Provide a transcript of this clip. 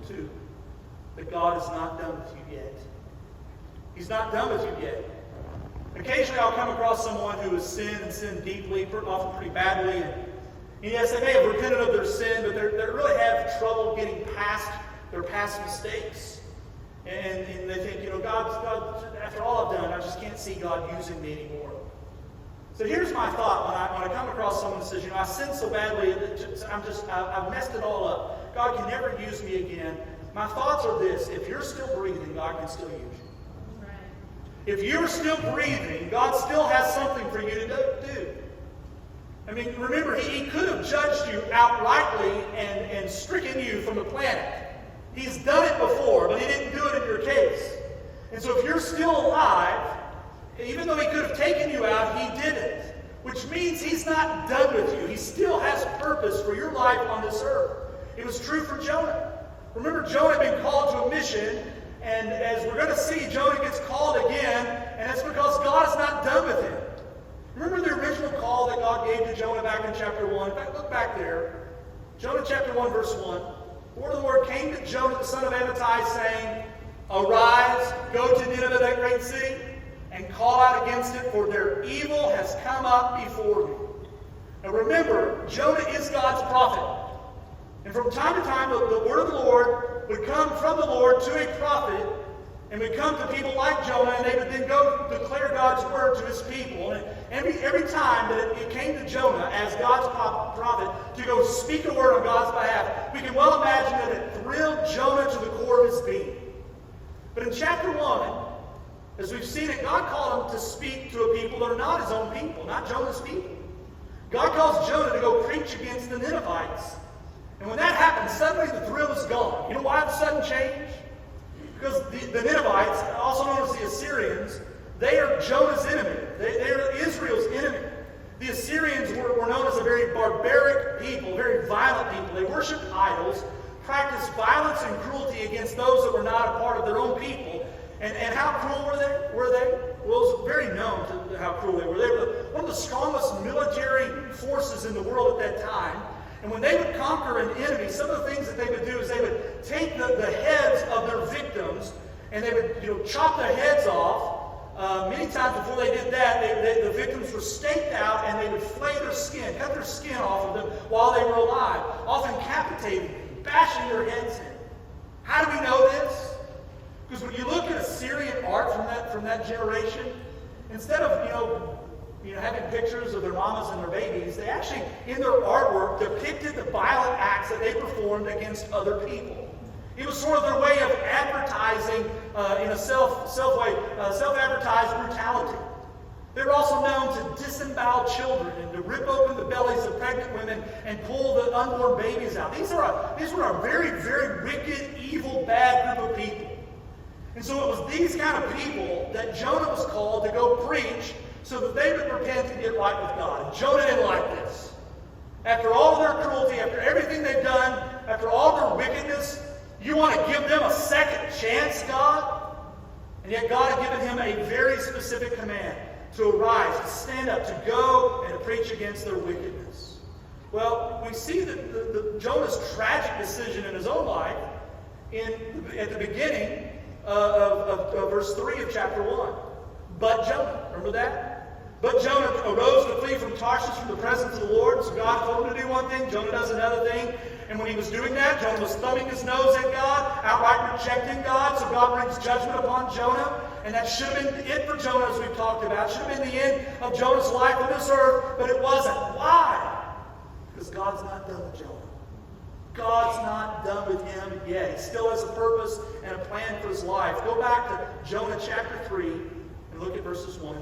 too, that God is not done with you yet. He's not done with you yet. Occasionally I'll come across someone who has sinned and sinned deeply, often pretty badly, and yes, they may have repented of their sin, but they really have trouble getting past their past mistakes. And they think, God, after all I've done, I just can't see God using me anymore. So here's my thought when I come across someone who says, I sinned so badly, I've messed it all up. God can never use me again. My thoughts are this: if you're still breathing, God can still use you. Right. If you're still breathing, God still has something for you to do. I mean, remember, he could have judged you outrightly and stricken you from the planet. He's done it before, but he didn't do it in your case. And so if you're still alive, even though he could have taken you out, he didn't. Which means he's not done with you. He still has purpose for your life on this earth. It was true for Jonah. Remember, Jonah had been called to a mission, and as we're going to see, Jonah gets called again, and it's because God is not done with him. Remember the original call that God gave to Jonah back in chapter 1? In fact, look back there. Jonah chapter 1, verse 1. The word of the Lord came to Jonah, the son of Amittai, saying, "Arise, go to Nineveh, that great city, and call out against it, for their evil has come up before me." Now remember, Jonah is God's prophet. And from time to time, the word of the Lord would come from the Lord to a prophet, and would come to people like Jonah, and they would then go declare God's word to his people. And every time that it came to Jonah as God's prophet to go speak a word on God's behalf, we can well imagine that it thrilled Jonah to the core of his being. But in chapter 1, as we've seen it, God called him to speak to a people that are not his own people, not Jonah's people. God calls Jonah to go preach against the Ninevites. And when that happens, suddenly the thrill is gone. You know why the sudden change? Because the Ninevites, also known as the Assyrians, they are Jonah's enemy. They are Israel's enemy. The Assyrians were known as a very barbaric people, very violent people. They worshipped idols, practiced violence and cruelty against those that were not a part of their own people. And how cruel were they? Well, it was very known to how cruel they were. They were one of the strongest military forces in the world at that time. And when they would conquer an enemy, some of the things that they would do is they would take the heads of their victims and they would chop their heads off. Many times before they did that, the victims were staked out and they would flay their skin, cut their skin off of them while they were alive, often decapitating them, bashing their heads in. How do we know this? Because when you look at Assyrian art from that generation, instead of having pictures of their mamas and their babies, they actually, in their artwork, depicted the violent acts that they performed against other people. It was sort of their way of advertising in a self-advertised brutality. They were also known to disembowel children and to rip open the bellies of pregnant women and pull the unborn babies out. These were a very, very wicked, evil, bad group of people. And so it was these kind of people that Jonah was called to go preach so that they would repent and get right with God. And Jonah didn't like this. After all of their cruelty, after everything they've done, after all their wickedness, you want to give them a second chance, God? And yet God had given him a very specific command to arise, to stand up, to go and to preach against their wickedness. Well, we see that Jonah's tragic decision in his own life at the beginning of verse 3 of chapter 1. But Jonah, remember that? But Jonah arose to flee from Tarshish from the presence of the Lord. So God told him to do one thing, Jonah does another thing. And when he was doing that, Jonah was thumbing his nose at God, outright rejecting God. So God brings judgment upon Jonah. And that should have been it for Jonah, as we've talked about. It should have been the end of Jonah's life on this earth, but it wasn't. Why? Because God's not done with Jonah. God's not done with him yet. He still has a purpose and a plan for his life. Go back to Jonah chapter 3 and look at verses 1.